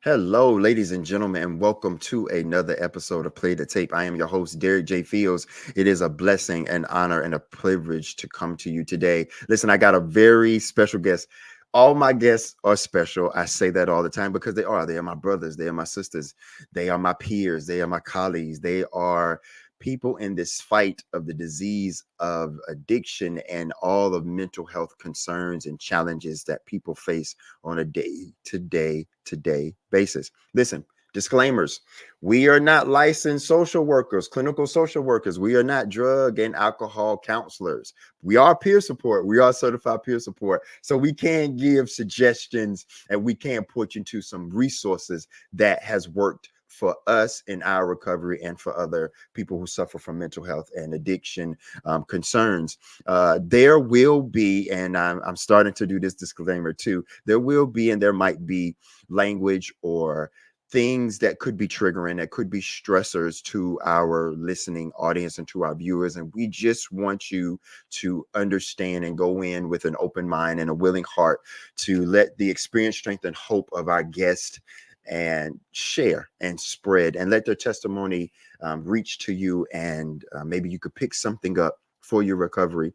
Hello, ladies and gentlemen, and welcome to another episode of Play the Tape. I am your host, Derek J. Fields. It is a blessing, an honor, and a privilege to come to you today. Listen, I got a very special guest. All my guests are special. I say that all the time because they are. They are my brothers. They are my sisters. They are my peers. They are my colleagues. They are people in this fight of the disease of addiction and all of mental health concerns and challenges that people face on a day-to-day basis. Listen, disclaimers. We are not licensed social workers, clinical social workers. We are not drug and alcohol counselors. We are peer support. We are certified peer support. So we can give suggestions and we can put you into some resources that has worked for us in our recovery and for other people who suffer from mental health and addiction concerns. There will be, and I'm starting to do this disclaimer too, there will be and there might be language or things that could be triggering, that could be stressors to our listening audience and to our viewers. And we just want you to understand and go in with an open mind and a willing heart to let the experience, strength, and hope of our guest and share and spread and let their testimony reach to you. And maybe you could pick something up for your recovery,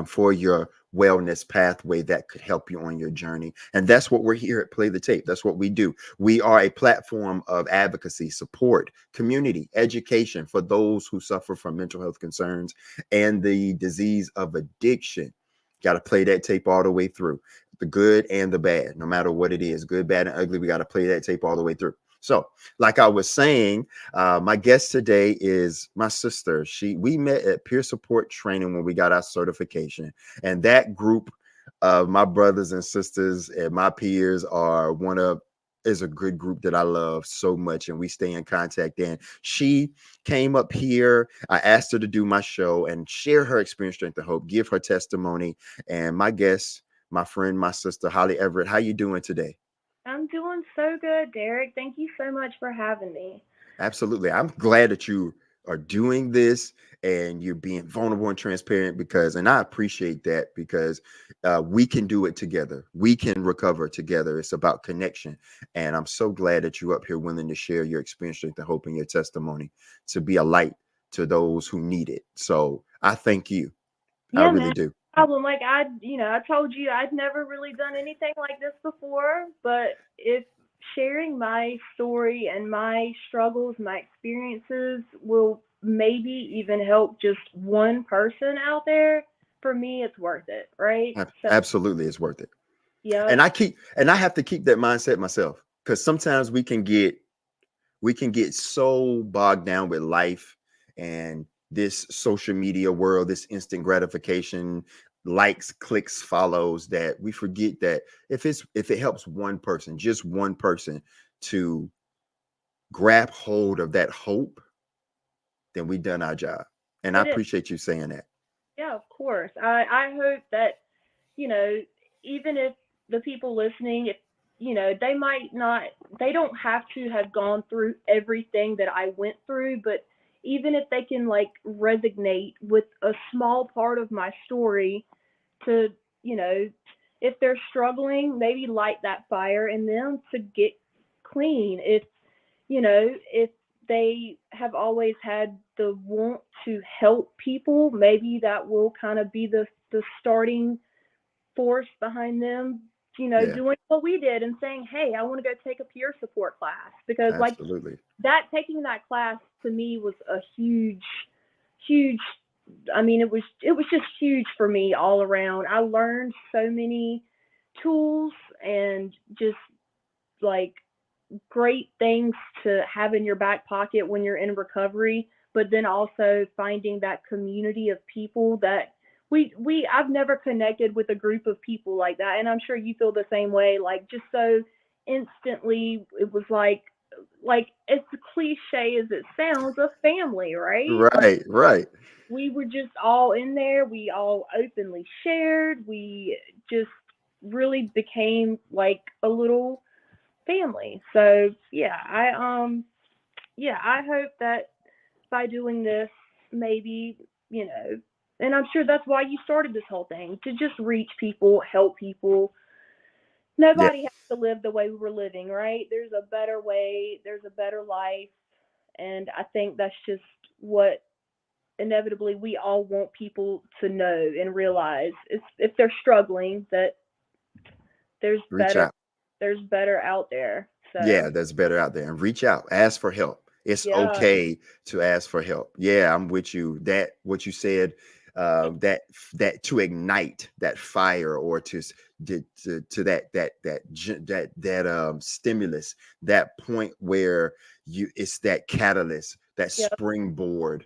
for your wellness pathway that could help you on your journey. And that's what we're here at Play the Tape. That's what we do. We are a platform of advocacy, support, community, education for those who suffer from mental health concerns and the disease of addiction. Got to play that tape all the way through, the good and the bad, no matter what it is, good, bad, and ugly. We got to play that tape all the way through. So, like I was saying, my guest today is my sister. We met at peer support training when we got our certification, and that group of my brothers and sisters and my peers is a good group that I love so much, and we stay in contact. And she came up here. I asked her to do my show and share her experience, strength, and hope, give her testimony. And my guest, my friend, my sister, Holly Everette, how you doing today? I'm doing so good, Derek. Thank you so much for having me. Absolutely. I'm glad that you are doing this and you're being vulnerable and transparent and I appreciate that because we can do it together. We can recover together. It's about connection. And I'm so glad that you're up here willing to share your experience, strength, and hope and your testimony to be a light to those who need it. So I thank you. I Yeah, really man. do. Problem. Like I told you I'd never really done anything like this before, but if sharing my story and my struggles, my experiences will maybe even help just one person out there, for me it's worth it, right? So, Absolutely. It's worth it. yeah. And I have to keep that mindset myself because sometimes we can get so bogged down with life and this social media world, this instant gratification, likes, clicks, follows, that we forget that if it helps one person, just one person, to grab hold of that hope, then we've done our job. And I It is. appreciate you saying that. Yeah, of course. I hope that, you know, even if the people listening, if, they might not, they don't have to have gone through everything that I went through, but even if they can like resonate with a small part of my story to, you know, if they're struggling, maybe light that fire in them to get clean. If they have always had the want to help people, maybe that will kind of be the starting force behind them, Yeah, doing what we did and saying, "Hey, I want to go take a peer support class." Because like absolutely. that, taking that class to me was a huge. I mean, it was just huge for me all around. I learned so many tools and just like great things to have in your back pocket when you're in recovery. but then also finding that community of people that I've never connected with a group of people like that, and I'm sure you feel the same way. Like just so instantly, it was like as cliche as it sounds, a family, right? Like Right, right. we were just all in there. We all openly shared. We just really became like a little family. So yeah, I hope that by doing this, maybe, you know, and I'm sure that's why you started this whole thing, to just reach people, help people. Yeah, Nobody has to live the way we were living, right? There's a better way, there's a better life, and I think that's just what inevitably we all want people to know and realize. It's, if they're struggling, that there's reach better out. there's better out there. So Yeah, that's better out there. And reach out, ask for help. It's yeah, okay to ask for help. Yeah, I'm with you. That what you said, that to ignite that fire, or to that stimulus, that point where you it's that catalyst, that yeah, springboard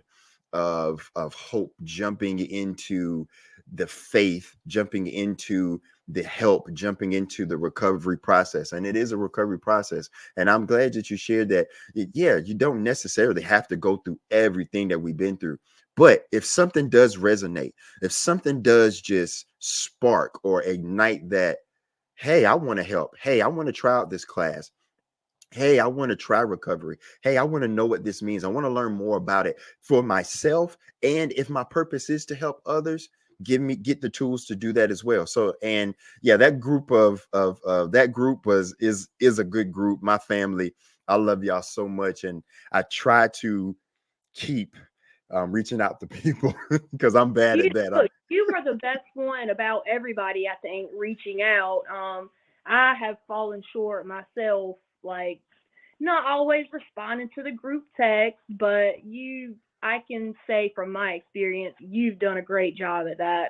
of hope, jumping into the faith, jumping into the help, jumping into the recovery process. And it is a recovery process. And I'm glad that you shared that. Yeah, you don't necessarily have to go through everything that we've been through. But if something does resonate, if something does just spark or ignite that, hey, I want to help. Hey, I want to try out this class. Hey, I want to try recovery. Hey, I want to know what this means. I want to learn more about it for myself. And if my purpose is to help others, get the tools to do that as well. So, and yeah, that group of that group is a good group. My family, I love y'all so much, and I try to keep reaching out to people because I'm bad you at that. look, you are the best one about everybody. I think reaching out. I have fallen short myself, like not always responding to the group text, but I can say from my experience, you've done a great job at that.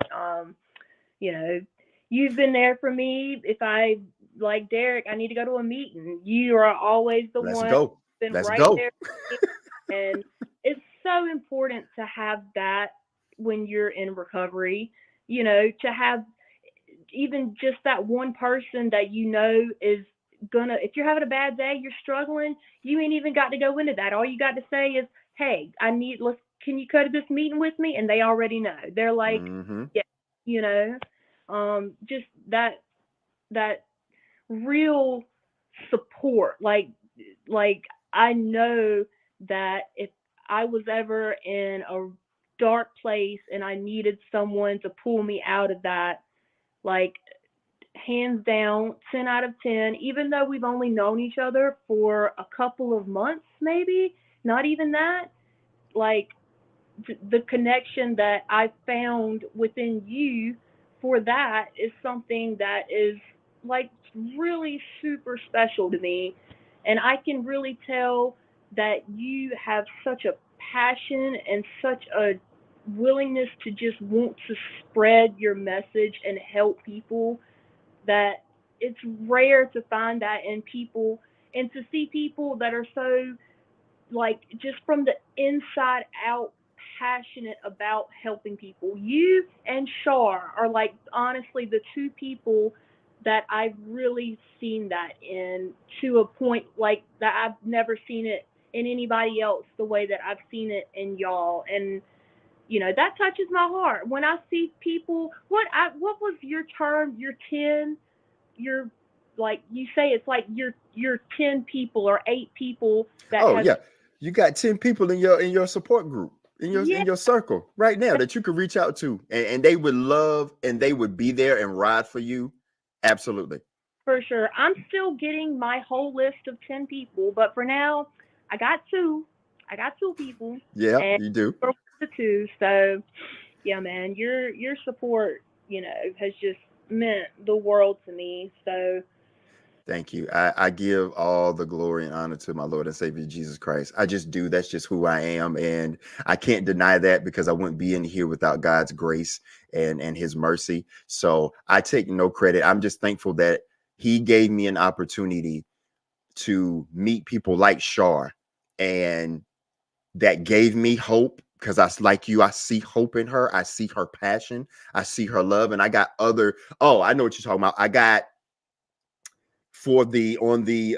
You know, you've been there for me. If I, like Derek, I need to go to a meeting, you are always the Let's one, go. been Let's right go. there for me. And it's so important to have that when you're in recovery, to have even just that one person that is gonna, if you're having a bad day, you're struggling, you ain't even got to go into that. All you got to say is, hey, let's, can you go to this meeting with me? And they already know. They're like, Mm-hmm. yeah, you know, just that real support. Like I know that if I was ever in a dark place and I needed someone to pull me out of that, like hands down, 10 out of 10, even though we've only known each other for a couple of months, maybe, not even that, like the connection that I found within you for that is something that is like really super special to me. And I can really tell that you have such a passion and such a willingness to just want to spread your message and help people, that it's rare to find that in people, and to see people that are so, like, just from the inside out passionate about helping people. You and Shar are like honestly the two people that I've really seen that in, to a point like that I've never seen it in anybody else the way that I've seen it in y'all. And that touches my heart when I see people. What was your term? Your 10, your, like you say, it's like your 10 people or 8 people that Oh have, yeah, you got 10 people in your support group, in your yeah, circle right now that you could reach out to, and they would love, and they would be there and ride for you. Absolutely. for sure. I'm still getting my whole list of 10 people, but for now, I got two. I got two people, Yeah, and you do. we're the two. So yeah, man, your support, has just meant the world to me. So Thank you. I give all the glory and honor to my Lord and Savior Jesus Christ. I just do. That's just who I am. And I can't deny that, because I wouldn't be in here without God's grace and his mercy. So I take no credit. I'm just thankful that he gave me an opportunity to meet people like Shar, and that gave me hope because like you, I see hope in her. I see her passion. I see her love. And I got other, oh, I know what you're talking about. I got for the on the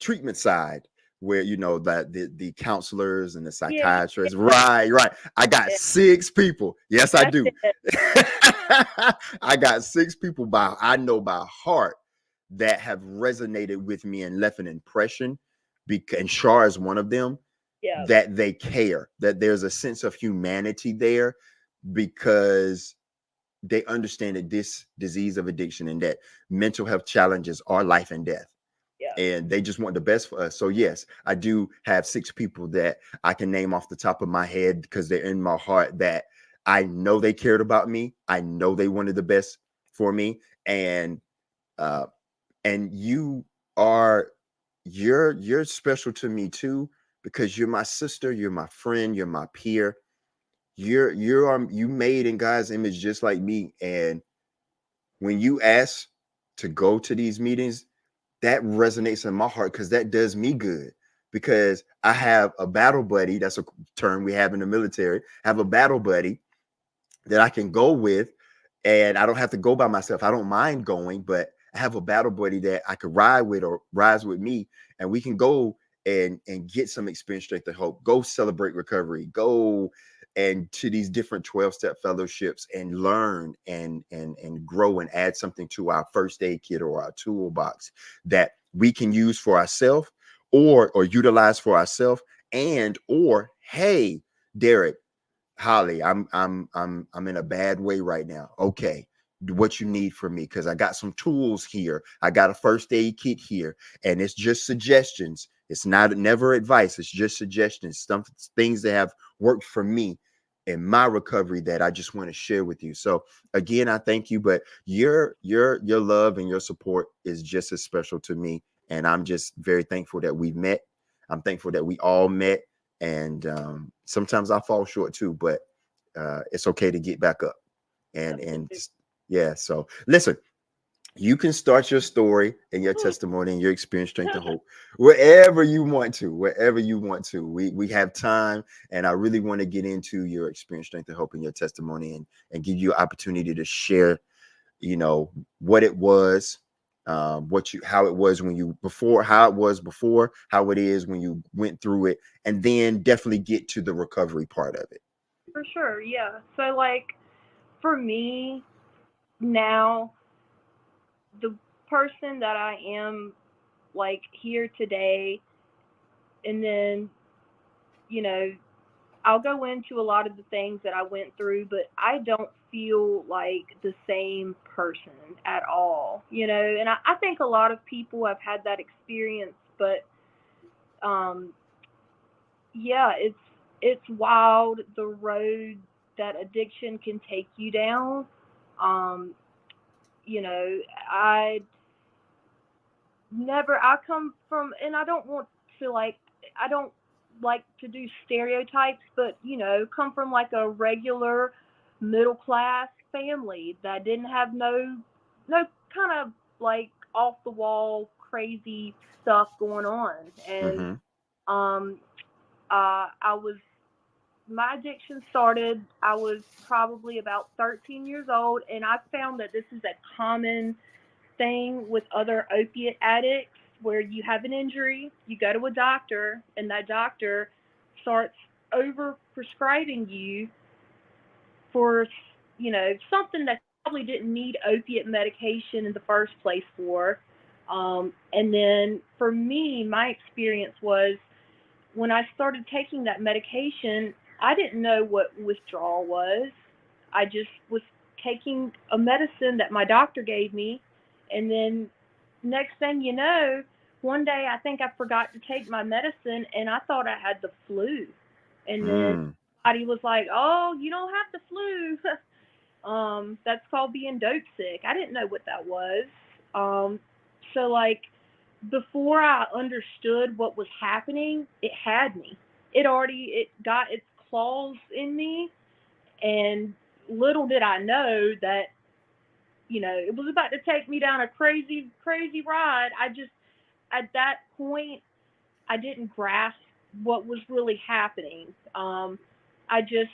treatment side where that the counselors and the Yeah, psychiatrists, right, I got yeah, 6 people, yes I that's do. it. I got 6 people by I know by heart that have resonated with me and left an impression, and Shar is one of them, Yeah, that they care, that there's a sense of humanity there, because they understand that this disease of addiction and that mental health challenges are life and death, yeah, and they just want the best for us. So yes, I do have 6 people that I can name off the top of my head because they're in my heart, that I know they cared about me, I know they wanted the best for me. And uh and are you're special to me too, because you're my sister, you're my friend, you're my peer. You made in God's image just like me. And when you ask to go to these meetings, that resonates in my heart because that does me good. Because I have a battle buddy, that's a term we have in the military, have a battle buddy that I can go with, and I don't have to go by myself. I don't mind going, but I have a battle buddy that I could ride with or rides with me, and we can go and get some experience, strength, and hope. Go celebrate recovery. Go and to these different 12-step fellowships and learn and grow and add something to our first aid kit or our toolbox that we can use for ourselves, or utilize for ourselves. And or hey, Derek, Holly, I'm in a bad way right now. Okay, what you need from me? Because I got some tools here. I got a first aid kit here, and it's just suggestions. It's not never advice. It's just suggestions. Some things that have worked for me in my recovery that I just want to share with you. So again, I thank you, but your love and your support is just as special to me, and I'm just very thankful that we've met. I'm thankful that we all met, and sometimes I fall short too, but it's okay to get back up. And absolutely. yeah, so listen, you can start your story and your testimony and your experience, strength, and hope wherever you want to. Wherever you want to. We have time, and I really want to get into your experience, strength, and hope, and your testimony, and give you an opportunity to share, what it was, what you how it was when you before, how it was before, how it is when you went through it, and then definitely get to the recovery part of it. For sure. Yeah. So like for me now, the person that I am like here today, and then you know I'll go into a lot of the things that I went through, but I don't feel like the same person at all, and I think a lot of people have had that experience, but um, yeah, it's wild the road that addiction can take you down. Um, you know, I I come from, and I don't want to like, I don't like to do stereotypes, but come from like a regular middle class family that didn't have no kind of like off the wall crazy stuff going on. And Mm-hmm. um I was my addiction started, I was probably about 13 years old, and I found that this is a common thing with other opiate addicts where you have an injury, you go to a doctor, and that doctor starts over prescribing you for, something that probably didn't need opiate medication in the first place for. And then for me, my experience was when I started taking that medication, I didn't know what withdrawal was. I just was taking a medicine that my doctor gave me, and then next thing you know, one day I think I forgot to take my medicine, and I thought I had the flu. And then Mm. somebody was like, "Oh, you don't have the flu." That's called being dope sick. I didn't know what that was. So like before I understood what was happening, it had me. It got its claws in me, and little did I know that it was about to take me down a crazy crazy ride. I just at that point I didn't grasp. what was really happening. I just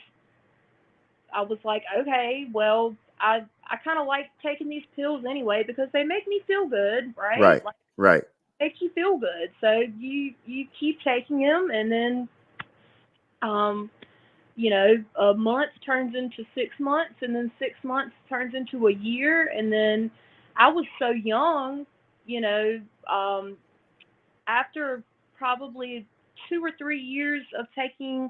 I was like, okay, well, I kind of like taking these pills anyway because they make me feel good, right? Right. Like Right. make you feel good. So you keep taking them, and then um, a month turns into 6 months, and then 6 months turns into a year, and then I was so young, you know, um, after probably 2 or 3 years of taking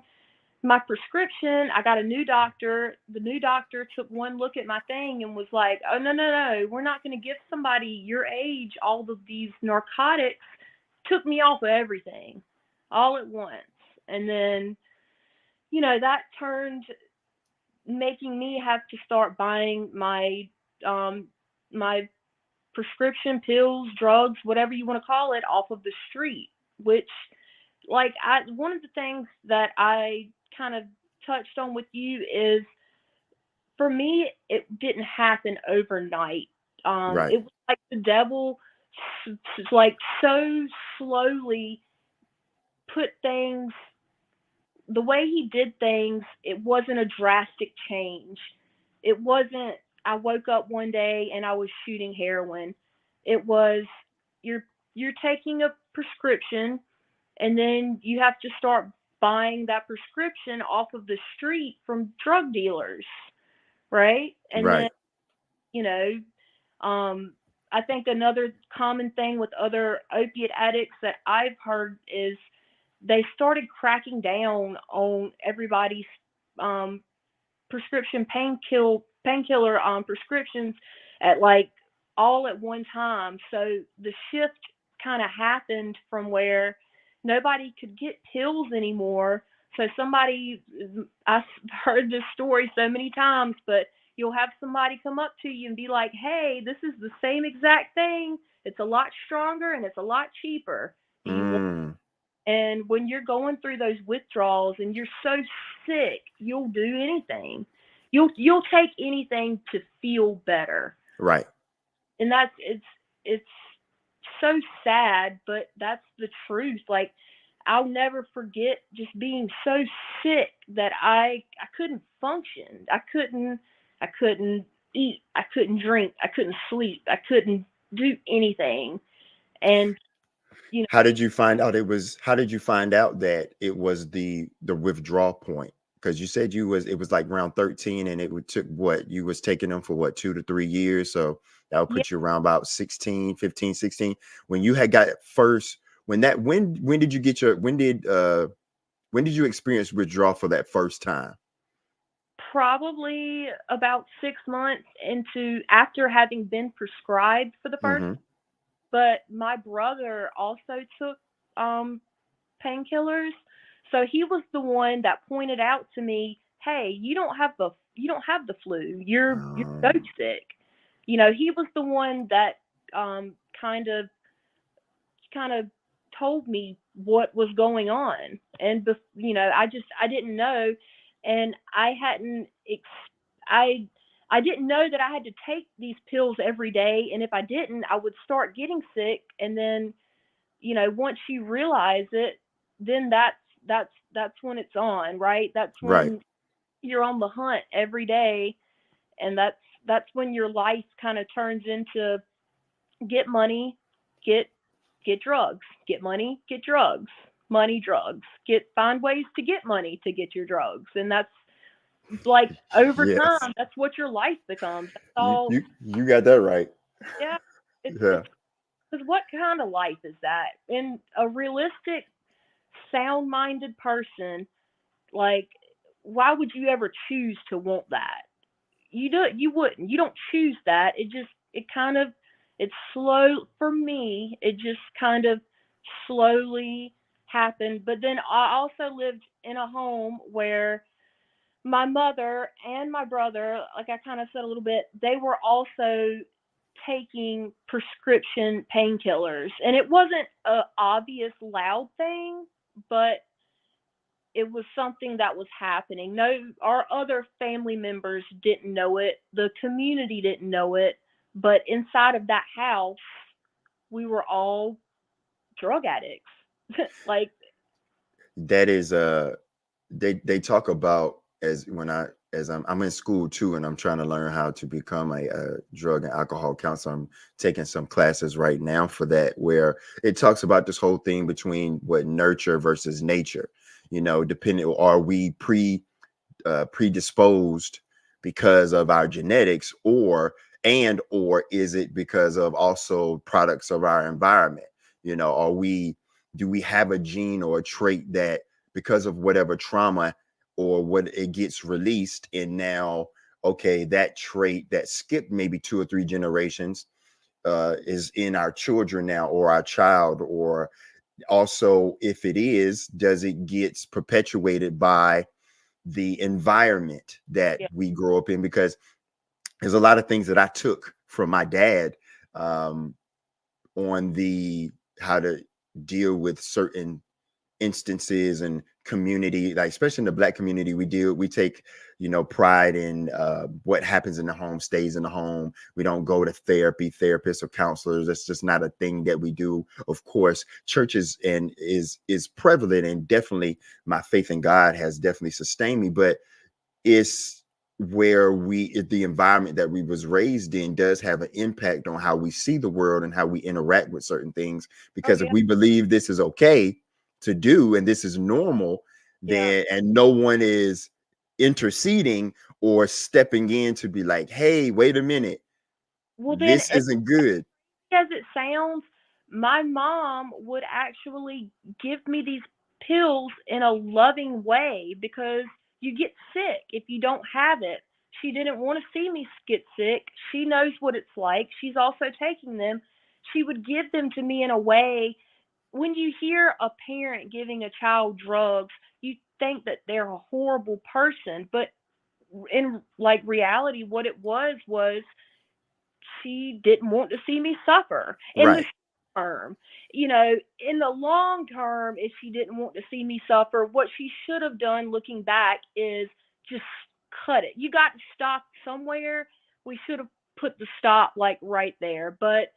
my prescription, I got a new doctor. The new doctor took one look at my thing and was like, "Oh no, no, no, we're not going to give somebody your age all of these narcotics." Took me off of everything, all at once, and then that turned making me have to start buying um my prescription pills, drugs, whatever you want to call it, off of the street, which like I one of the things that I kind of touched on with you is for me it didn't happen overnight. Right. It was like the devil like so slowly put things the way he did things, it wasn't a drastic change. It wasn't I woke up one day and I was shooting heroin. It was you're you're taking a prescription and then you have to start buying that prescription off of the street from drug dealers, right? And then, Right. you know, um I think another common thing with other opiate addicts that I've heard is they started cracking down on everybody's um, prescription painkiller prescriptions at like all at one time. So the shift kind of happened from where nobody could get pills anymore. So I've heard this story so many times, but you'll have somebody come up to you and be like, "Hey, this is the same exact thing. It's a lot stronger and it's a lot cheaper. Do you want?" Mm. And when you're going through those withdrawals and you're so sick, you'll do anything. You'll take anything to feel better. Right. And it's so sad, but that's the truth. Like I'll never forget just being so sick that I couldn't function. I couldn't eat, I couldn't drink, I couldn't sleep, I couldn't do anything. And you How did you find out that it was the withdrawal point? Because you said it was like around 13 and took what? You was taking them for what, 2 to 3 years. So that would yeah, put you around about 16, 15, 16. When you had got it first, when did you get when did you experience withdrawal for that first time? probably about 6 months into after having been prescribed for the first. Mm-hmm. But my brother also took um painkillers, so he was the one that pointed out to me, "Hey, you don't have the flu. You're goat Um, sick." He was the one that um kind of kind of told me what was going on, and I didn't know, and I I didn't know that I had to take these pills every day, and if I didn't, I would start getting sick, and then once you realize it, then that's when it's on, right? That's right. when you're on the hunt every day, and that's when your life kind of turns into get money, get get drugs, get money, get drugs, money, drugs, get find ways to get money to get your drugs, and that's like over Yes. time, that's what your life becomes. That's You all. you you got that right. Yeah, it's Yeah. because what kind of life is that? In a realistic, sound-minded person, like, why would you ever choose to want that? You wouldn't. You don't choose that. It kind of it's slow for me. It just kind of slowly happened. But then I also lived in a home where my mother and my brother, like I kind of said a little bit, they were also taking prescription painkillers. And it wasn't a obvious loud thing, but it was something that was happening. No, our other family members didn't know it. The community didn't know it. But inside of that house, we were all drug addicts. Like, that is they talk about, as when I as I'm in school too, and I'm trying to learn how to become a drug and alcohol counselor. I'm taking some classes right now for that, where it talks about this whole thing between what nurture versus nature. You know, depending, are we predisposed because of our genetics, or is it because of also products of our environment? You know, do we have a gene or a trait that, because of whatever trauma or what it gets released, and now, okay, that trait that skipped maybe two or three generations is in our children now, or our child? Or also, if it is, does it gets perpetuated by the environment that Yeah. we grow up in? Because there's a lot of things that I took from my dad, um, on the how to deal with certain instances and community, like especially in the Black community. We take, pride in what happens in the home stays in the home. We don't go to therapy, therapists, or counselors. That's just not a thing that we do. Of course, churches and is prevalent, and definitely my faith in God has definitely sustained me. But it's where the environment that we was raised in does have an impact on how we see the world and how we interact with certain things. Oh Because if yeah. we believe this is okay to do and this is normal, Yeah. then, and no one is interceding or stepping in to be like, hey, wait a minute, Well, then, this isn't good. as it sounds, my mom would actually give me these pills in a loving way because you get sick if you don't have it. She didn't want to see me get sick. She knows what it's like. She's also taking them. She would give them to me in a way. When you hear a parent giving a child drugs, you think that they're a horrible person, but in like reality, what it was she didn't want to see me suffer in the Right. short term. You know, in the long term, if she didn't want to see me suffer, what she should have done looking back is just cut it. You got to stop somewhere. We should have put the stop like right there. But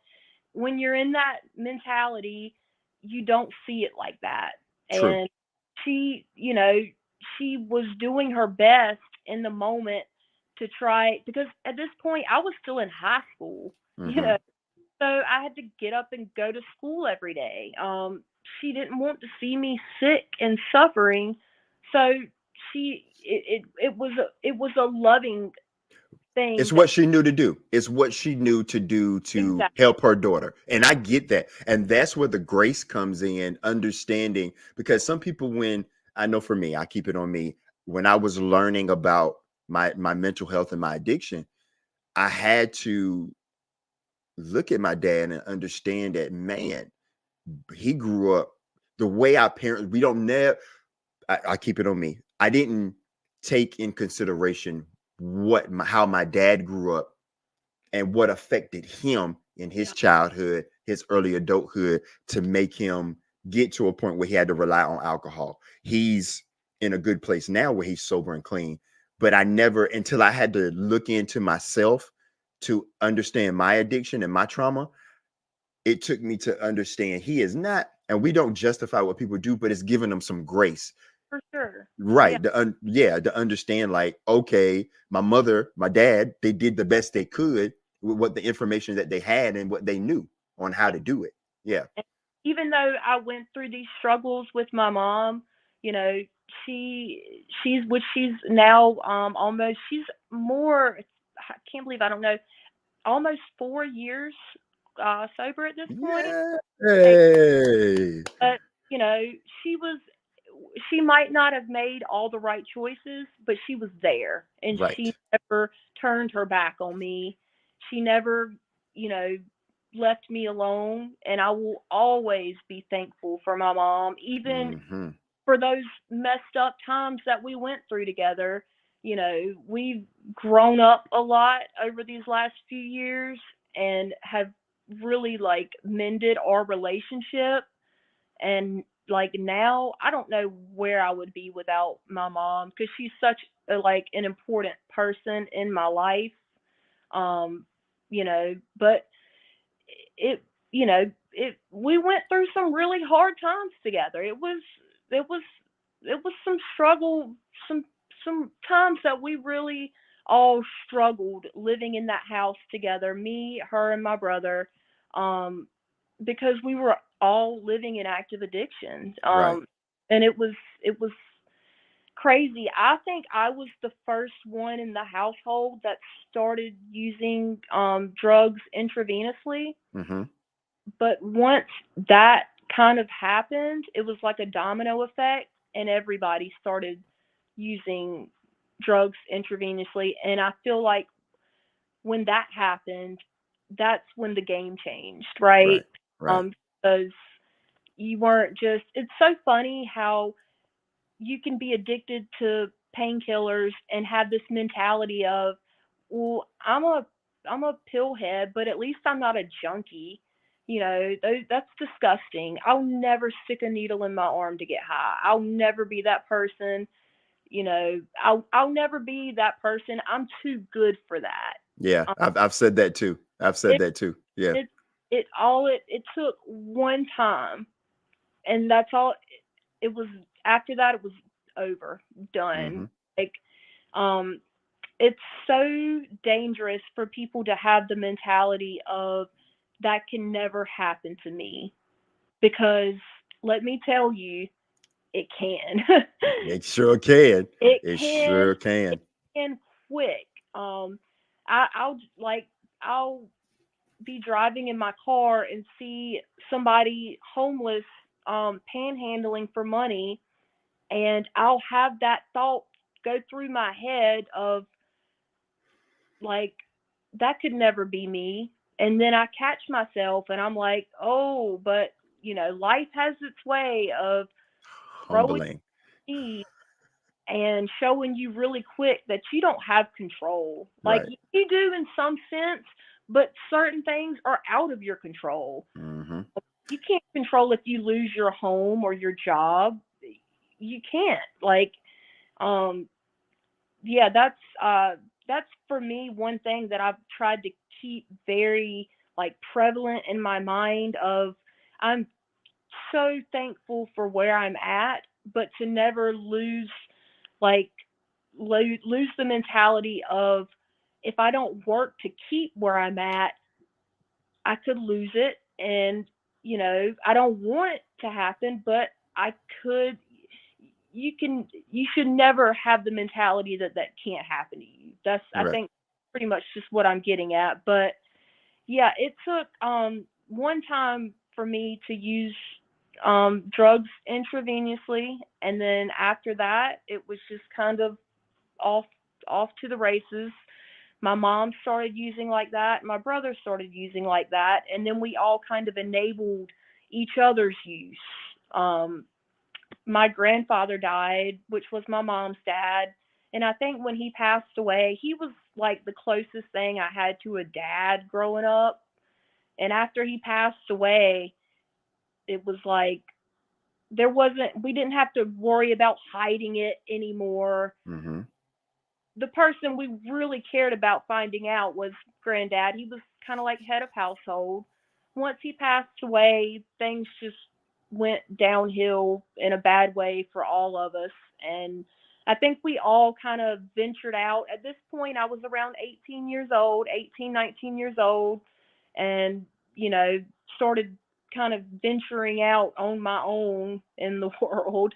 when you're in that mentality, you don't see it like that. True. And she, she was doing her best in the moment to try because at this point I was still in high school, you Hmm. know. So I had to get up and go to school every day. She didn't want to see me sick and suffering, so it was a loving thing It's that what she knew to do. It's what she knew to do to exactly. help her daughter. And I get that. And that's where the grace comes in, understanding. Because some people, when I know for me, I keep it on me, when I was learning about my mental health and my addiction, I had to look at my dad and understand that, man, he grew up the way our parents, we don't never, I keep it on me. I didn't take in consideration how my dad grew up and what affected him in his Yeah, childhood, his early adulthood, to make him get to a point where he had to rely on alcohol. He's in a good place now where he's sober and clean. But I never, until I had to look into myself to understand my addiction and my trauma, it took me to understand he is not, and we don't justify what people do, but it's giving them some grace. for sure. Yeah. Right. To understand, like, okay, my mother, my dad, they did the best they could with what the information that they had and what they knew on how Yeah. to do it. Yeah. And even though I went through these struggles with my mom, you know, she's now almost she's more I can't believe I don't know almost 4 years sober at this point. Like, Yay. but you know, she was she might not have made all the right choices, but she was there and she Right. never turned her back on me. She never, you know, left me alone and I will always be thankful for my mom even Hmm. for those messed up times that we went through together. You know, we've grown up a lot over these last few years and have really like mended our relationship and like now I don't know where I would be without my mom because she's such like an important person in my life. Um, but it you know it we went through some really hard times together. It was some struggle, some some times that we really all struggled living in that house together, me, her, and my brother, um, because we were all living in active addiction. Right. And it was crazy. I think I was the first one in the household that started using drugs intravenously. Mm-hmm. But once that kind of happened, it was like a domino effect, and everybody started using drugs intravenously. And I feel like when that happened, that's when the game changed, right? Right. Right. Because you weren't just, it's so funny how you can be addicted to painkillers and have this mentality of, well, I'm a pill head, but at least I'm not a junkie. That's disgusting. I'll never stick a needle in my arm to get high. I'll never be that person. I'll never be that person. I'm too good for that. Yeah. Um, I've said that too. I've said it that too. Yeah. it it took one time, and that's all. It was after that. It was over, done. Mm-hmm. Like, um, it's so dangerous for people to have the mentality of that can never happen to me, because let me tell you, it can. It sure can. it It can. sure It can. can quick. I'll be driving in my car and see somebody homeless panhandling for money, and I'll have that thought go through my head of, like, that could never be me. And then I catch myself and I'm like, oh, but life has its way of throwing Humbling. you and showing you really quick that you don't have control. Like, Right. you do in some sense, but certain things are out of your control. Mm-hmm. You can't control if you lose your home or your job. You can't. Like, um, yeah, that's for me one thing that I've tried to keep very, like, prevalent in my mind of, I'm so thankful for where I'm at, but to never lose, like, lose the mentality of, if I don't work to keep where I'm at, I could lose it. And I don't want it to happen, but I could. You should never have the mentality that that can't happen to you. That's, I Right. think, pretty much just what I'm getting at. But yeah, it took one time for me to use drugs intravenously, and then after that it was just kind of off off to the races. My mom started using like that, my brother started using like that, and then we all kind of enabled each other's use. um my grandfather died, which was my mom's dad. And I think when he passed away, he was like the closest thing I had to a dad growing up. And after he passed away, it was like, we didn't have to worry about hiding it anymore. Mm-hmm. The person we really cared about finding out was granddad. He was kind of like head of household. Once he passed away, things just went downhill in a bad way for all of us. And I think we all kind of ventured out. At this point, I was around 18 years old, 18, 19 years old, and, you know, started kind of venturing out on my own in the world,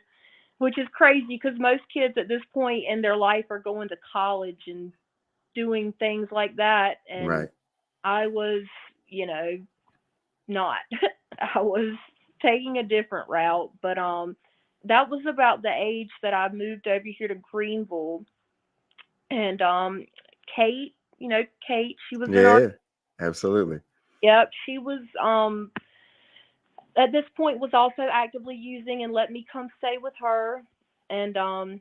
which is crazy because most kids at this point in their life are going to college and doing things like that. And Right. I was, you know, not. I was taking a different route, but that was about the age that I moved over here to Greenville. And Kate, Kate, she was in our, Yeah. Absolutely. yep, she was at this point was also actively using and let me come stay with her. And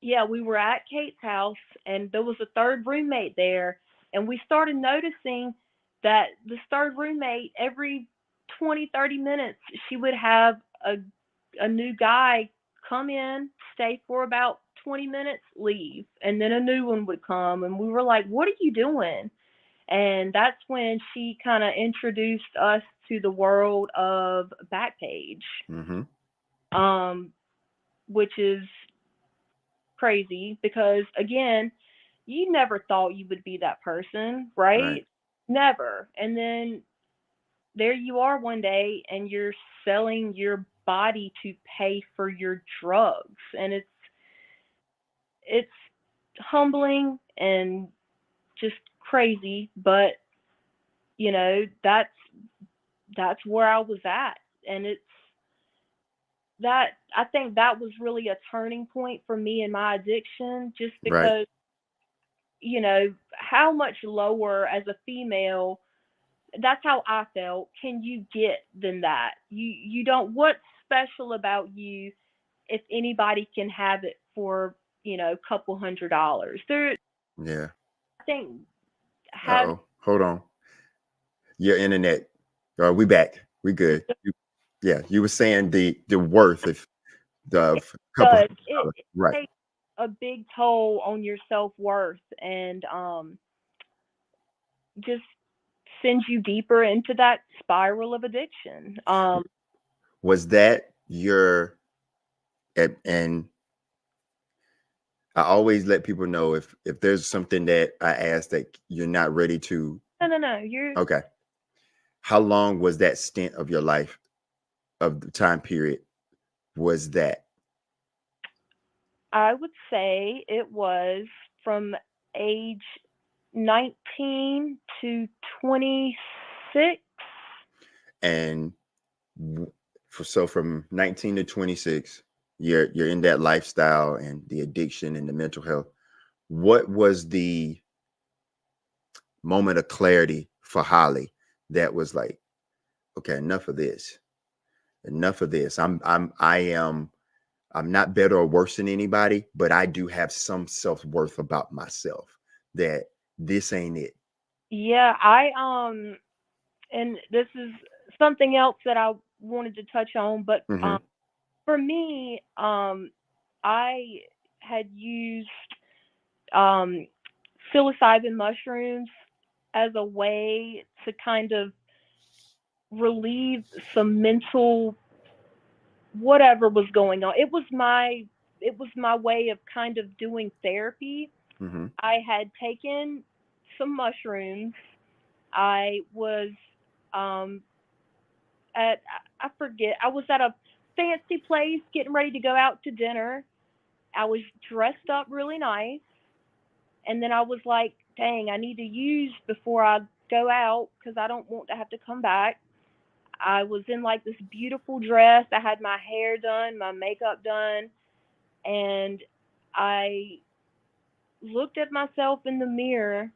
yeah, we were at Kate's house, and there was a third roommate there, and we started noticing that this third roommate, every 20, 30 minutes, she would have a new guy come in, stay for about 20 minutes, leave, and then a new one would come, and we were like, "What are you doing?" And that's when she kind of introduced us to the world of Backpage. Mm-hmm. Um, which is crazy because again, you never thought you would be that person, Right. right? Never. And then there you are one day and you're selling your body to pay for your drugs, and it's humbling and just crazy, but that's where I was at. And it's that I think that was really a turning point for me in my addiction, just Right. because how much lower as a female, that's how I felt, can you get than that? You don't, what's special about you if anybody can have it for, a couple $100s. There, Yeah. I think having Uh-oh. Hold on. Your internet. We back. We good. Yeah, you were saying the worth of a couple does $100. it Right. takes a big toll on your self-worth, and just sends you deeper into that spiral of addiction. Was that your and I always let people know if there's something that I ask that you're not ready to. No, no, no. You're Okay. How long was that stint of your life, of the time period, was that? I would say it was from age 19 to 26. And so from 19 to 26, you're in that lifestyle and the addiction and the mental health. What was the moment of clarity for Holly that was like, okay, enough of this. Enough of this. I'm not better or worse than anybody, but I do have some self-worth about myself, that this ain't it. Yeah, and this is something else that I wanted to touch on, but Hmm. for me, I had used um psilocybin mushrooms as a way to kind of relieve some mental whatever was going on. It was my way of kind of doing therapy. Hmm. I had taken some mushrooms. I was um at I forget. I was at a fancy place getting ready to go out to dinner. I was dressed up really nice, and then I was like, "Dang, I need to use before I go out because I don't want to have to come back." I was in like this beautiful dress. I had my hair done, my makeup done, and I looked at myself in the mirror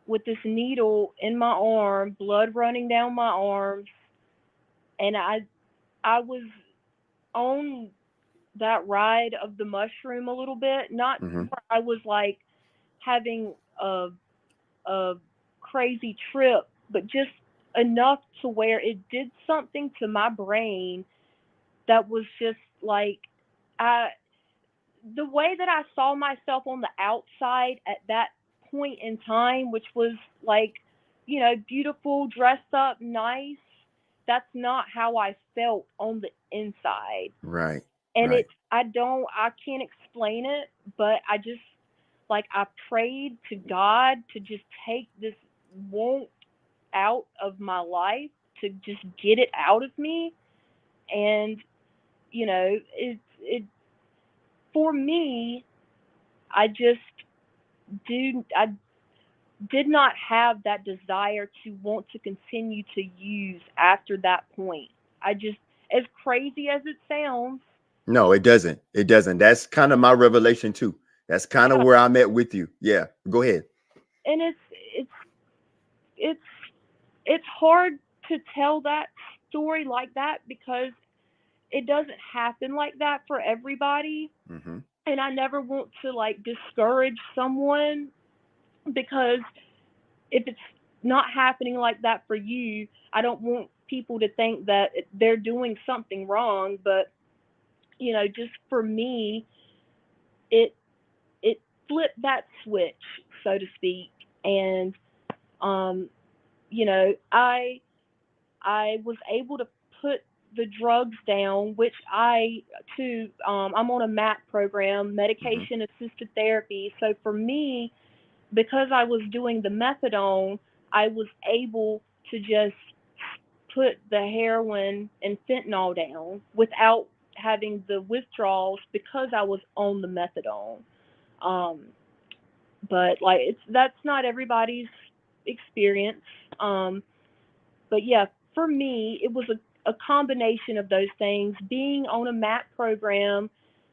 with this needle in my arm, blood running down my arms, and I was on that ride of the mushroom a little bit. Not Hmm. where I was like having a crazy trip, but just enough to where it did something to my brain that was just like I the way that I saw myself on the outside at that point in time, which was like, beautiful, dressed up, nice, that's not how I felt on the inside. Right. And Right. I can't explain it, but I just, like, I prayed to God to just take this want out of my life, to just get it out of me. And, it, for me, I just I did not have that desire to want to continue to use after that point. I just, as crazy as it sounds, No, it doesn't. It doesn't. That's kind of my revelation too. That's kind of yeah, where I'm at with you. Yeah. Go ahead. and it's it's hard to tell that story like that because it doesn't happen like that for everybody, Hmm. and I never want to like discourage someone because if it's not happening like that for you, I don't want people to think that they're doing something wrong. But just for me, it it flipped that switch, so to speak, and um, I was able to put the drugs down, which I too, I'm on a MAP program, Hmm. medication assisted therapy. So for me, because I was doing the methadone, I was able to just put the heroin and fentanyl down without having the withdrawals because I was on the methadone. Um, but like that's not everybody's experience. Um, but yeah, for me, it was a combination of those things. Being on a MAP program,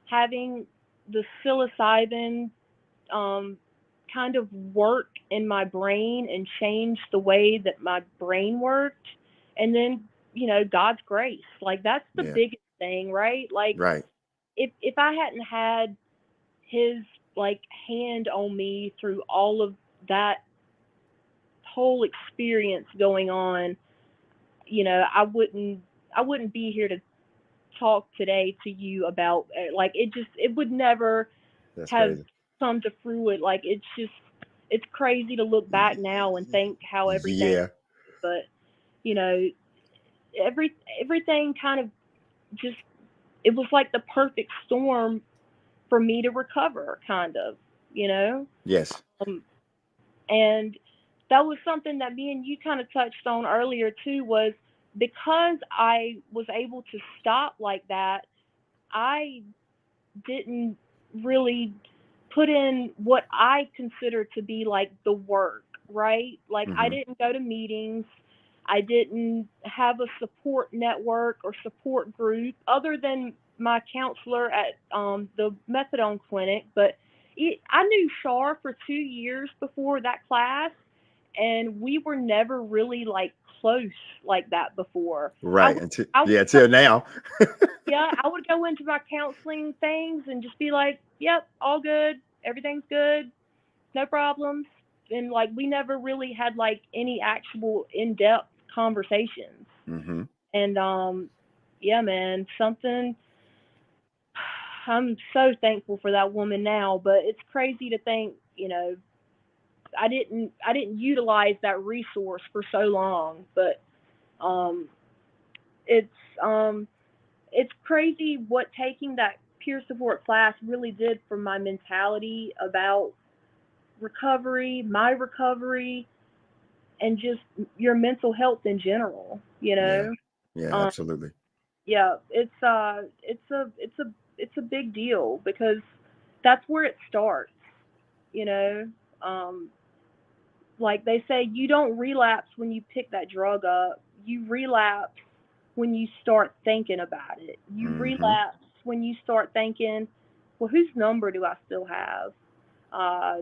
having the psilocybin um, kind of work in my brain and change the way that my brain worked, and then God's grace. Like that's the Yeah. biggest thing, right? Like Right. if I hadn't had His like hand on me through all of that whole experience going on, I wouldn't be here to talk today to you about like it would never That's have crazy. come to fruit. Like it's crazy to look back now and think how everything, Yeah. but you know everything kind of just it was like the perfect storm for me to recover, kind of, you know. Yes. Um, and that was something that me and you kind of touched on earlier too. Was because I was able to stop like that, I didn't really put in what I consider to be like the work, right? Like I Hmm. didn't go to meetings. I didn't have a support network or support group other than my counselor at the methadone clinic. But I knew Shar for 2 years before that class, and we were never really like close like that before. I Right. would, Until I would yeah, go until now. yeah, I would go into my counseling things and just be like, "Yep, all good, everything's good, no problems." And like we never really had like any actual in-depth conversations. Hmm. And yeah, man, something I'm so thankful for that woman now, but it's crazy to think, I didn't utilize that resource for so long, but um it's um it's crazy what taking that peer support class really did for my mentality about recovery, my recovery, and just your mental health in general. Yeah. Yeah. Um, Absolutely. yeah, it's a big deal because that's where it starts. You know, um, like they say, you don't relapse when you pick that drug up. You relapse when you start thinking about it. You Hmm. relapse when you start thinking, well, whose number do I still have? Uh,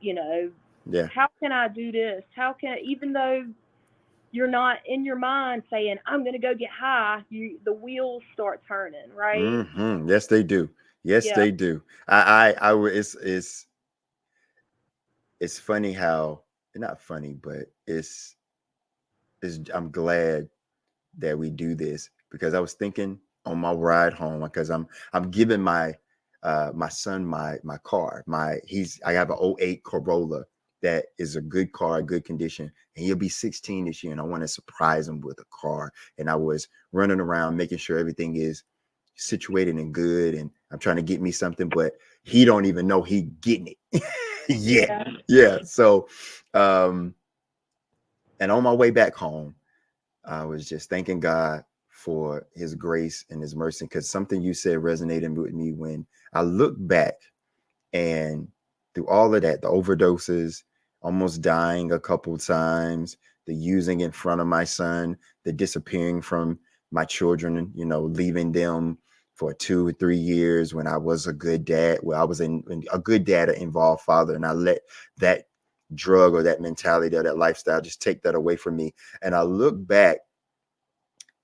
you know, Yeah. how can I do this? How can, even though you're not in your mind saying, I'm going to go get high, the wheels start turning, right? Hmm. Yes, they do. Yes, Yeah. they do. It's funny how, not funny, but I'm glad that we do this because I was thinking on my ride home because I'm giving my son my car. I have an '08 Corolla that is a good car, good condition, and he'll be 16 this year, and I want to surprise him with a car. And I was running around making sure everything is situated and good, and I'm trying to get me something, but he don't even know he getting it yet. Yeah. Yeah. So, um, and on my way back home, I was just thanking God for his grace and his mercy because something you said resonated with me when I look back and through all of that, the overdoses, almost dying a couple times, the using in front of my son, the disappearing from my children, leaving them for 2 or 3 years when I was a good dad, where I was in a good dad, an involved father, and I let that drug or that mentality or that lifestyle just take that away from me. And I look back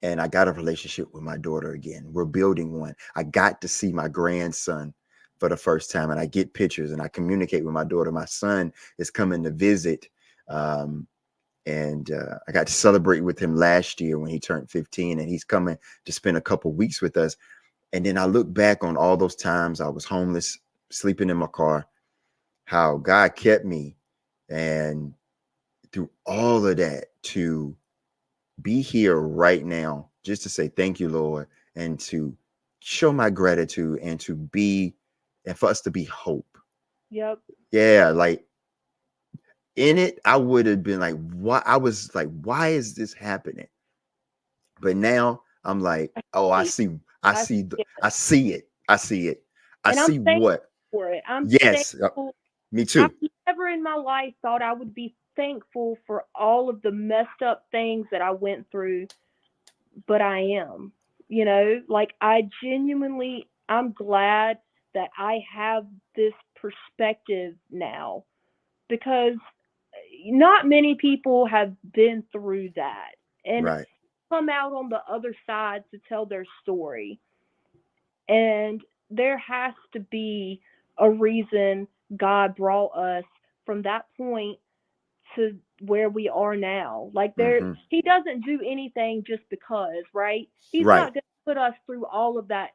and I got a relationship with my daughter again. We're building one. I got to see my grandson for the first time, and I get pictures and I communicate with my daughter. My son is coming to visit, um, and I got to celebrate with him last year when he turned 15, and he's coming to spend a couple weeks with us. And then I look back on all those times I was homeless, sleeping in my car, how God kept me, and through all of that to be here right now just to say thank you, Lord, and to show my gratitude and to be, and for us to be hope. Yep. Yeah, like in it, I would have been like, why? I was like, why is this happening? But now I'm like, I oh, I see. see, I I see, see it. I see it, I see it, I And I'm see thankful what. for it. I'm Yes, thankful. me I've too. never in my life thought I would be thankful for all of the messed up things that I went through, but I am. Like I genuinely, I'm glad that I have this perspective now because not many people have been through that and Right. come out on the other side to tell their story. And there has to be a reason God brought us from that point to where we are now. Like Hmm. he doesn't do anything just because, right? He's Right. not going to put us through all of that,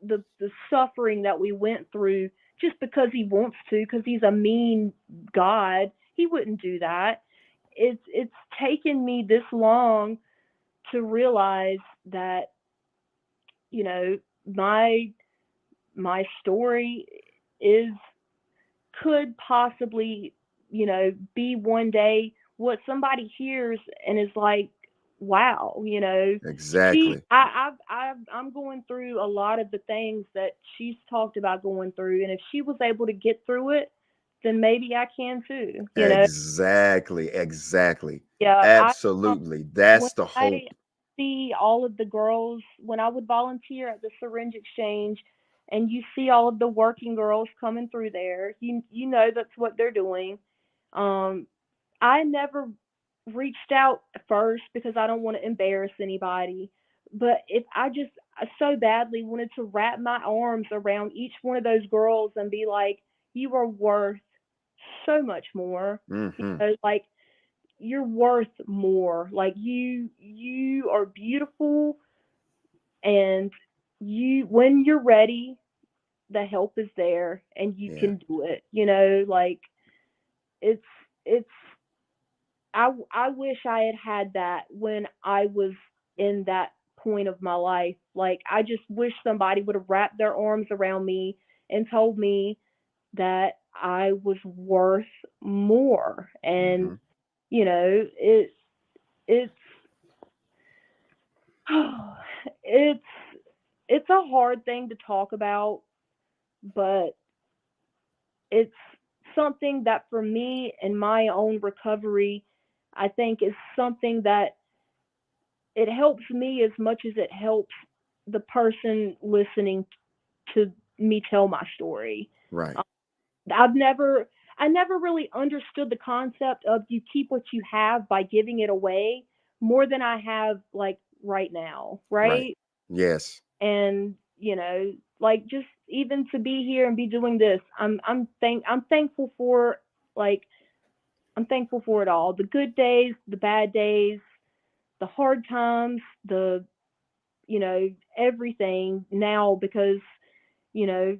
the suffering that we went through just because he wants to, because he's a mean God. He wouldn't do that. It's taken me this long to realize that you know my my story is could possibly, be one day what somebody hears and is like, wow, Exactly. I'm going through a lot of the things that she's talked about going through, and if she was able to get through it, then maybe I can too. Exactly. Exactly. Yeah, Absolutely. when That's the I hope. see all of the girls when I would volunteer at the syringe exchange and you see all of the working girls coming through there, you know that's what they're doing. Um I never reached out first because I don't want to embarrass anybody, but if I so badly wanted to wrap my arms around each one of those girls and be like, you are worth so much more. Hmm. Like you're worth more. Like you are beautiful, and you when you're ready, the help is there and you Yeah. can do it. Like it's it's I wish I had had that when I was in that point of my life. Like I just wish somebody would have wrapped their arms around me and told me that I was worth more. And Hmm. it it's it's it's a hard thing to talk about, but it's something that for me and my own recovery, I think is something that it helps me as much as it helps the person listening to me tell my story. Right. Um, I've never I never really understood the concept of you keep what you have by giving it away more than I have like right now, Right. right? Yes. And like just even to be here and be doing this, I'm thankful for, like, I'm thankful for it all, the good days, the bad days, the hard times, the everything now, because you know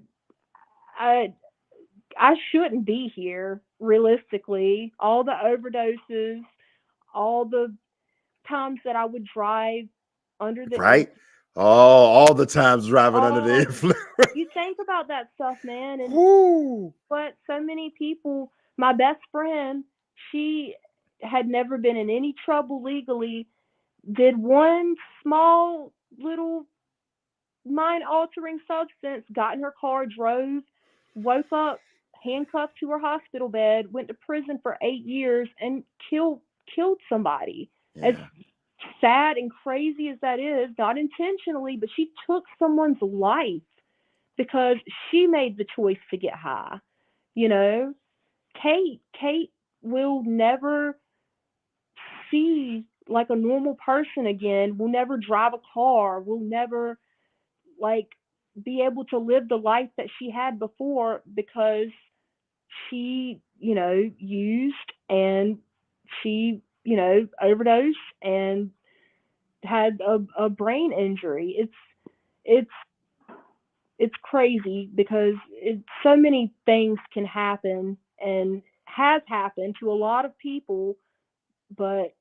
I I shouldn't be here realistically. All the overdoses, all the times that I would drive under the Right. influence. Oh, all the times driving under the Oh, influence. you think about that stuff, man, and Whoo. but so many people, my best friend, she had never been in any trouble legally, did one small little mind altering substance, got in her car, drove, woke up handcuffed to her hospital bed, went to prison for 8 years, and killed somebody. As Yeah. sad and crazy as that is, not intentionally, but she took someone's life because she made the choice to get high. You know, Kate will never see like a normal person again. Will never drive a car. Will never like be able to live the life that she had before because she, used and she, overdosed and had a brain injury. It's it's crazy because so many things can happen and has happened to a lot of people, but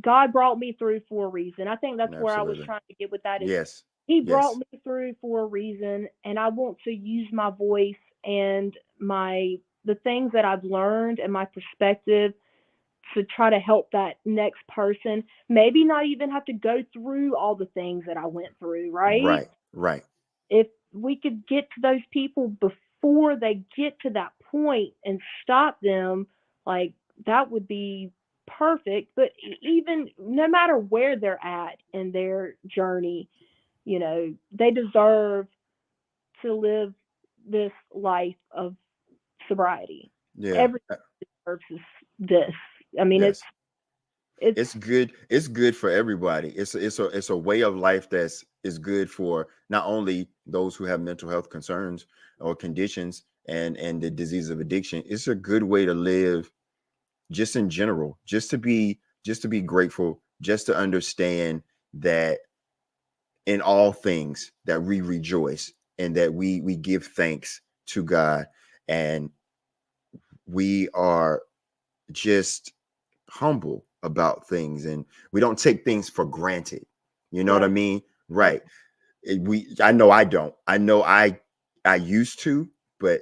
God brought me through for a reason. I think that's where I was Absolutely. trying to get with that is Yes. he brought Yes. me through for a reason, and I want to use my voice and my the things that I've learned and my perspective to try to help that next person. Maybe not even have to go through all the things that I went through, right? Right. Right. If we could get to those people before they get to that point and stop them, like that would be perfect. But even no matter where they're at in their journey, they deserve to live this life of sobriety. Yeah. Everyone deserves this. I mean, Yes. it's It's good for everybody. It's a way of life that's is good for not only those who have mental health concerns or conditions and the disease of addiction. It's a good way to live just in general, just to be grateful, just to understand that in all things that we rejoice and that we give thanks to God, and we are just humble about things, and we don't take things for granted. You know what yeah, I mean? yeah, Right. I know I don't. I know I used to, but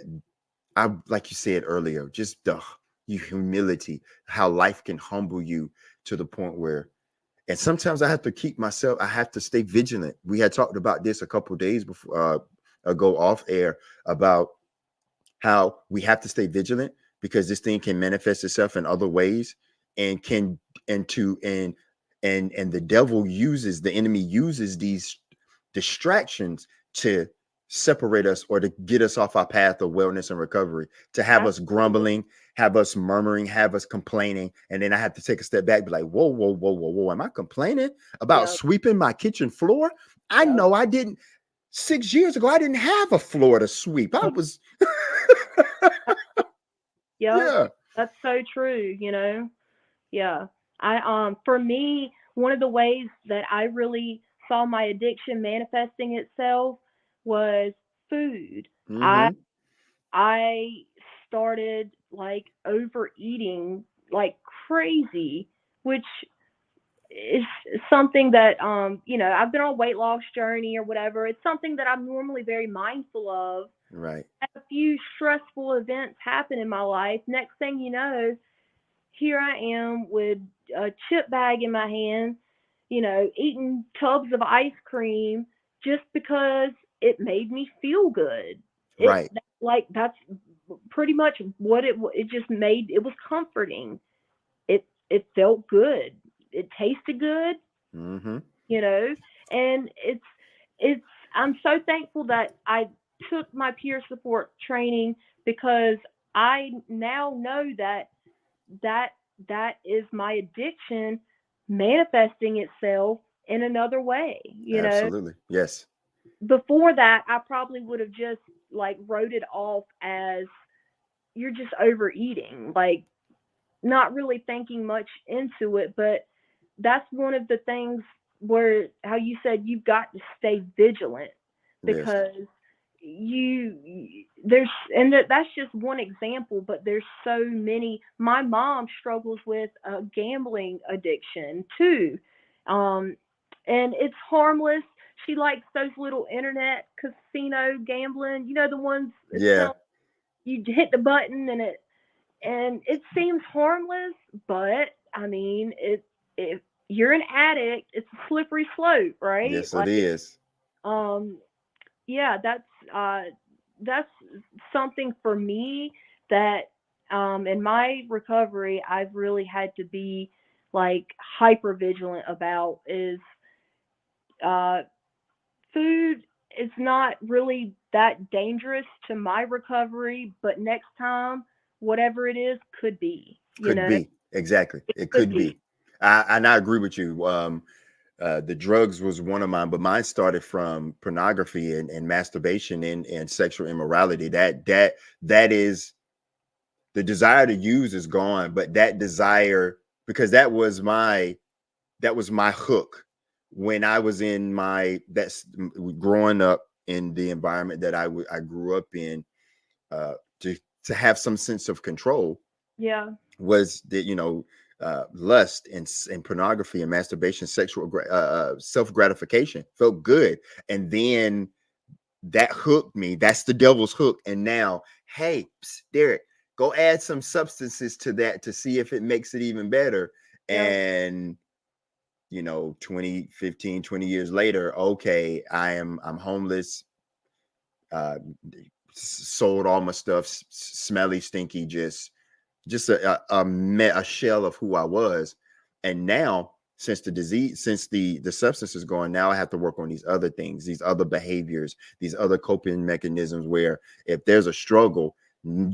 I, like you said earlier, just the humility, how life can humble you to the point where, and sometimes I have to keep myself, I have to stay vigilant. We had talked about this a couple of days before ago off air about how we have to stay vigilant because this thing can manifest itself in other ways and can and to and the enemy uses these distractions to separate us or to get us off our path of wellness and recovery, to have us absolutely. grumbling, have us murmuring, have us complaining. And then I have to take a step back, be like, whoa, whoa, whoa, whoa, whoa, am I complaining about Yeah, sweeping my kitchen floor? I yeah, know I didn't. 6 years ago, I didn't have a floor to sweep. I was yeah. yeah. That's so true. Yeah. For me, one of the ways that I really saw my addiction manifesting itself was food. I Mm-hmm. I started like overeating like crazy, which is something that I've been on a weight loss journey or whatever. It's something that I'm normally very mindful of. Right. Had a few stressful events happen in my life. Next thing you know, here I am with a chip bag in my hand, eating tubs of ice cream just because it made me feel good. It Right. like that's pretty much what it just made. It was comforting. It felt good. It tasted good, Mm-hmm. you know, and it's I'm so thankful that I took my peer support training because I now know that that is my addiction manifesting itself in another way. Absolutely. Yes. Before that, I probably would have just like wrote it off as you're just overeating, like not really thinking much into it. But that's one of the things where how you said you've got to stay vigilant Yes. because there's and that's just one example, but there's so many. My mom struggles with a gambling addiction too, um and it's harmless. She likes those little internet casino gambling, the ones it Yeah. sounds you hit the button and it seems harmless, but I mean, if you're an addict, it's a slippery slope, right? Yes, it Like, is. um, yeah, uh, that's something for me that in my recovery I've really had to be like hyper vigilant about is uh, food is not really that dangerous to my recovery, but next time, whatever it is, could be. Could be. Exactly. It It could could be. be. And I agree with you. The drugs was one of mine, but mine started from pornography and masturbation and sexual immorality. That is the desire to use is gone, but that desire, because that was my hook when I was in my that's growing up in the environment that I grew up in, uh, to have some sense of control Yeah. was that lust and pornography and masturbation, sexual self gratification. Felt good, and then that hooked me. That's the devil's hook. And now, hey, Derek, go add some substances to that to see if it makes it even better. Yep. And 20, 15, 20 years later, okay, I'm homeless, uh, sold all my stuff, smelly, stinky, just a shell of who I was. And now, since the disease, since the substance is gone, now I have to work on these other things, these other behaviors, these other coping mechanisms. Where if there's a struggle,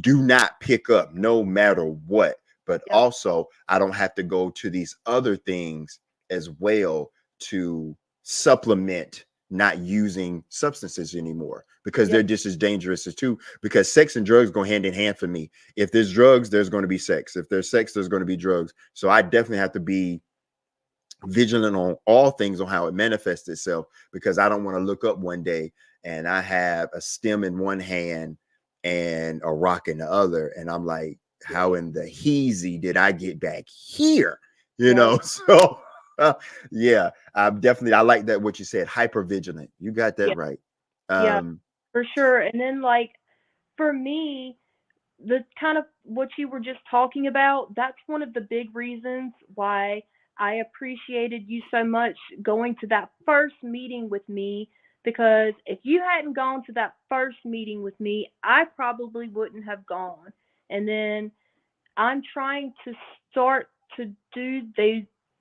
do not pick up, no matter what. But Yep. also, I don't have to go to these other things as well to supplement not using substances anymore, because they're Yep. just as dangerous as too. Because sex and drugs go hand in hand for me. If there's drugs, there's going to be sex. If there's sex, there's going to be drugs. So I definitely have to be vigilant on all things, on how it manifests itself, because I don't want to look up one day and I have a stem in one hand and a rock in the other, and I'm like, how Right. in the heezy did I get back here? Right. So yeah, I like that what you said, hyper vigilant. You got that Yeah. right. Yeah. um For sure. And then like for me, the kind of what you were just talking about, that's one of the big reasons why I appreciated you so much going to that first meeting with me. Because if you hadn't gone to that first meeting with me, I probably wouldn't have gone. And then I'm trying to start to do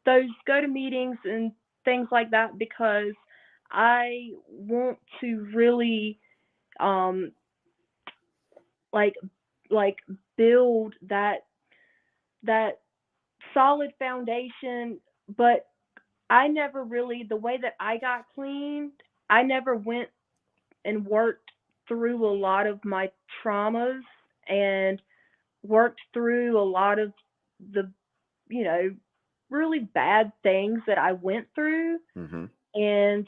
those go to meetings and things like that because I want to really um like like build that solid foundation. But I never really, the way that I got clean, I never went and worked through a lot of my traumas and worked through a lot of the, you know, really bad things that I went through. mhm. And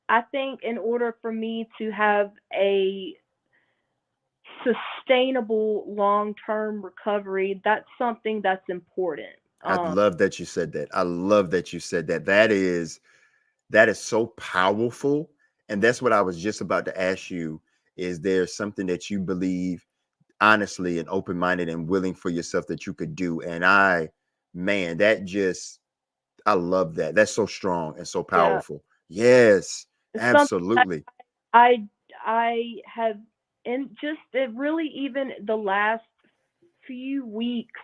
I think in order for me to have a sustainable long-term recovery, that's something that's important. I love that you said that. I love that you said that. That is so powerful. And that's what I was just about to ask you. Is there something that you believe honestly and open-minded and willing for yourself that you could do? And man, I love that. That's so strong and so Yeah, powerful. Yes, it's something that absolutely. I I have, and just it really even the last few weeks,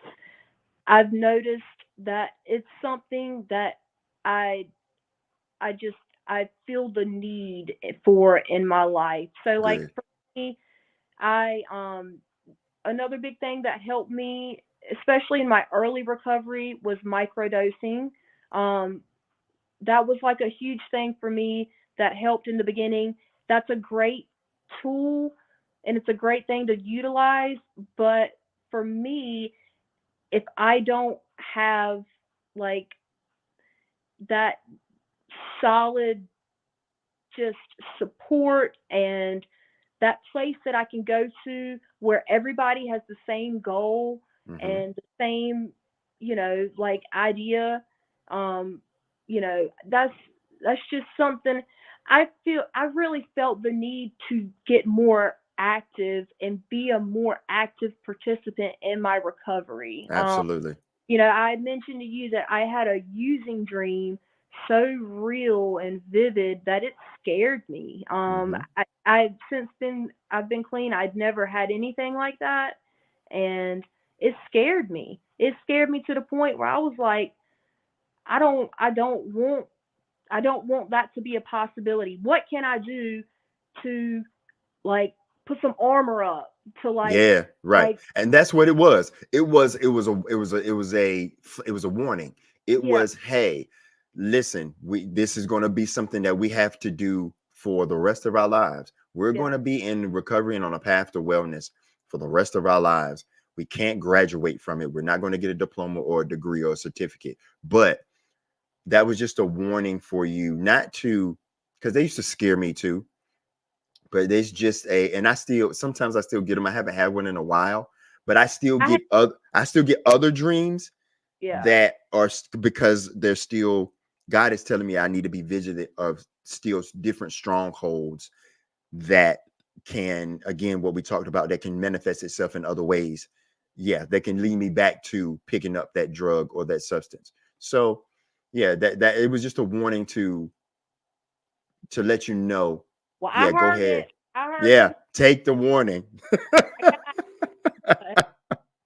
I've noticed that it's something that I I just I feel the need for in my life. So like Good. for me, I another big thing that helped me, especially in my early recovery, was microdosing. Um, that was like a huge thing for me that helped in the beginning. That's a great tool and it's a great thing to utilize. But for me, if I don't have like that solid just support and that place that I can go to where everybody has the same goal Hmm. and the same, like idea, um, that's just something I really felt the need to get more active and be a more active participant in my recovery. Absolutely. I mentioned to you that I had a using dream so real and vivid that it scared me. Hmm. I since been I've been clean. I'd never had anything like that, and it scared me. It scared me to the point where I was like, I don't want that to be a possibility. What can I do to like put some armor up to Yeah, right. like And that's what it was. It was a warning. It yeah, was, hey, listen, this is going to be something that we have to do for the rest of our lives. We're yeah, going to be in recovery and on a path to wellness for the rest of our lives. We can't graduate from it. We're not going to get a diploma or a degree or a certificate. But that was just a warning for you not to, because they used to scare me too. But there's just and sometimes I still get them. I haven't had one in a while, but I still I get other dreams Yeah. that are because they're still, God is telling me I need to be vigilant of still different strongholds that can, again, what we talked about, that can manifest itself in other ways. Yeah, that can lead me back to picking up that drug or that substance. So yeah, that it was just a warning to let you know. Well, I Yeah, go heard it. ahead. I heard Yeah, it. take the warning. I got.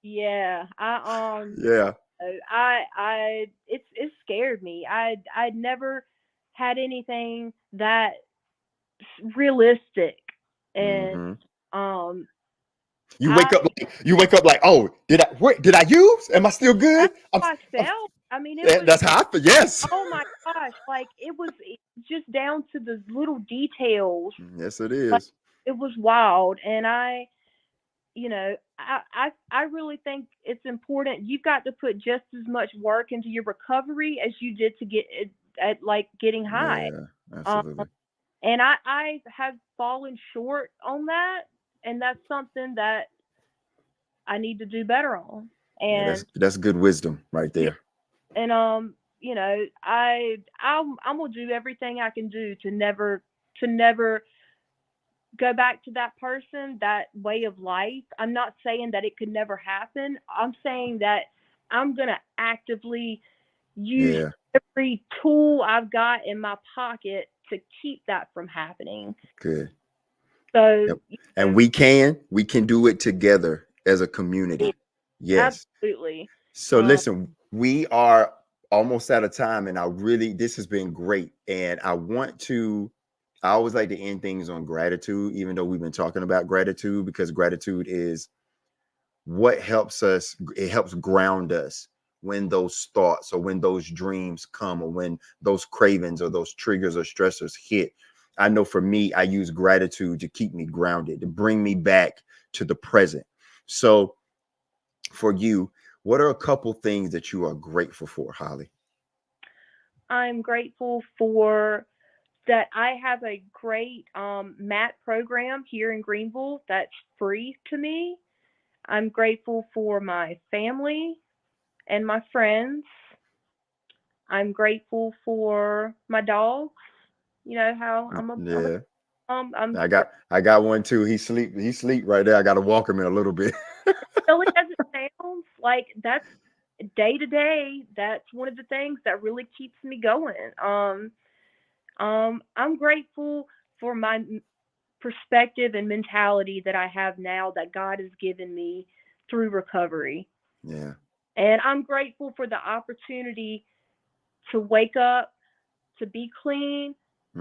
Yeah. Yeah. It scared me. I'd never had anything that realistic, and Hmm. um, You I wake up like, oh, did I use? Am I still that's good? how I I'm felt. I mean, it was, that's how I feel. Yes. oh my gosh, like it was just down to the little details. Yes, it Like is. it was wild, and I really think it's important. You've got to put just as much work into your recovery as you did to get it at like getting high. Yeah, Um, absolutely. and I have fallen short on that, and that's something that I need to do better on. Yeah, And that's good wisdom right yeah, there. and I'm gonna do everything I can do to never go back to that person, that way of life. I'm not saying that it could never happen. I'm saying that I'm going to actively use Yeah, every tool I've got in my pocket to keep that from happening. good. So, Yep. And we can do it together as a community. Yes. absolutely. So Um, listen, we are almost out of time, and this has been great. And I always like to end things on gratitude, even though we've been talking about gratitude, because gratitude is what helps us, it helps ground us when those thoughts or when those dreams come or when those cravings or those triggers or stressors hit. I know for me, I use gratitude to keep me grounded, to bring me back to the present. So for you, what are a couple things that you are grateful for, Holly? I'm grateful for that I have a great MAT program here in Greenville that's free to me. I'm grateful for my family and my friends. I'm grateful for my dogs. You know how I'm Yeah, I'm I got one too. He sleep right there. I got to walk him in a little bit. silly as it sounds, like that's day to day. That's one of the things that really keeps me going. I'm grateful for my perspective and mentality that I have now that God has given me through recovery. Yeah. And I'm grateful for the opportunity to wake up, to be clean,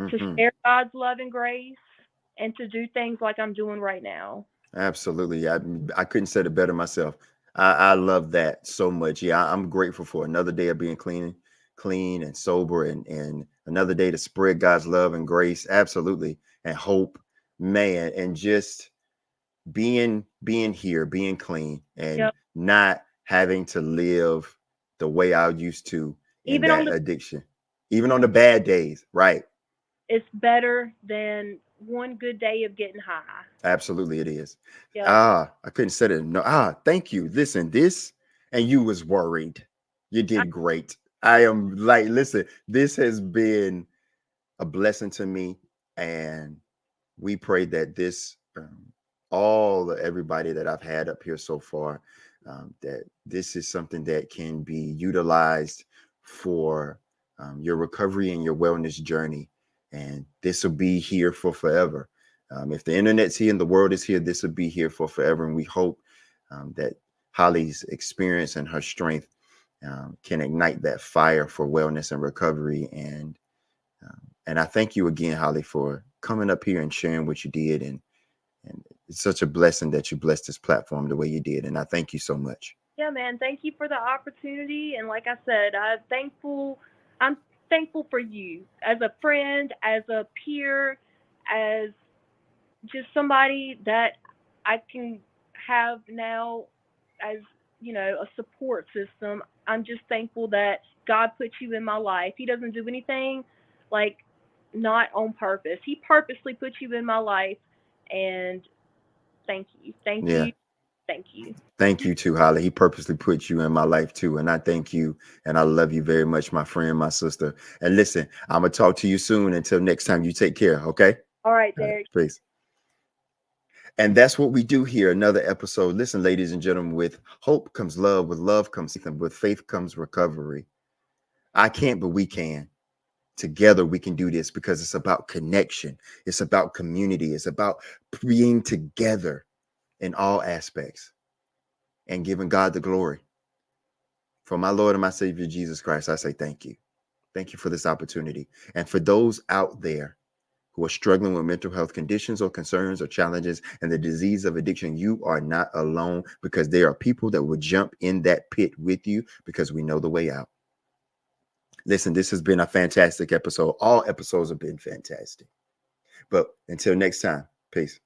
to Hmm. share God's love and grace, and to do things like I'm doing right now. Absolutely. I couldn't say it better myself. I love that so much. Yeah, I'm grateful for another day of being clean and sober, and another day to spread God's love and grace. Absolutely. And hope, man, and just being here, being clean, and Yep. not having to live the way I used to in Even on that the addiction, even on the bad days. Right. it's better than one good day of getting high. Absolutely, it is. Yep. I couldn't say it. No, thank you. Listen, and you was worried. You I, did great. I am like, listen, this has been a blessing to me, and we pray that everybody that I've had up here so far, that this is something that can be utilized for your recovery and your wellness journey, and this will be here for forever. If the internet's here and the world is here, this will be here for forever, and we hope that Holly's experience and her strength can ignite that fire for wellness and recovery. And I thank you again, Holly, for coming up here and sharing what you did. And it's such a blessing that you blessed this platform the way you did. And I thank you so much. yeah, man. Thank you for the opportunity, and like I said, I'm thankful for you as a friend, as a peer, as just somebody that I can have now as, a support system. I'm just thankful that God put you in my life. He doesn't do anything like not on purpose. He purposely put you in my life, and thank you. Thank Yeah. you. Thank you. Thank you too, Holly. He purposely put you in my life too. And I thank you. And I love you very much, my friend, my sister. And listen, I'm going to talk to you soon. Until next time, you take care. Okay. All right, All right. Derek. Peace. And that's what we do here. Another episode. Listen, ladies and gentlemen, with hope comes love, with love comes faith, and with faith comes recovery. I can't, but we can. Together, we can do this because it's about connection. It's about community. It's about being together in all aspects and giving God the glory. For my Lord and my Savior, Jesus Christ, I say thank you. Thank you for this opportunity. And for those out there who are struggling with mental health conditions or concerns or challenges and the disease of addiction, you are not alone, because there are people that will jump in that pit with you, because we know the way out. Listen, this has been a fantastic episode. All episodes have been fantastic. But until next time, peace.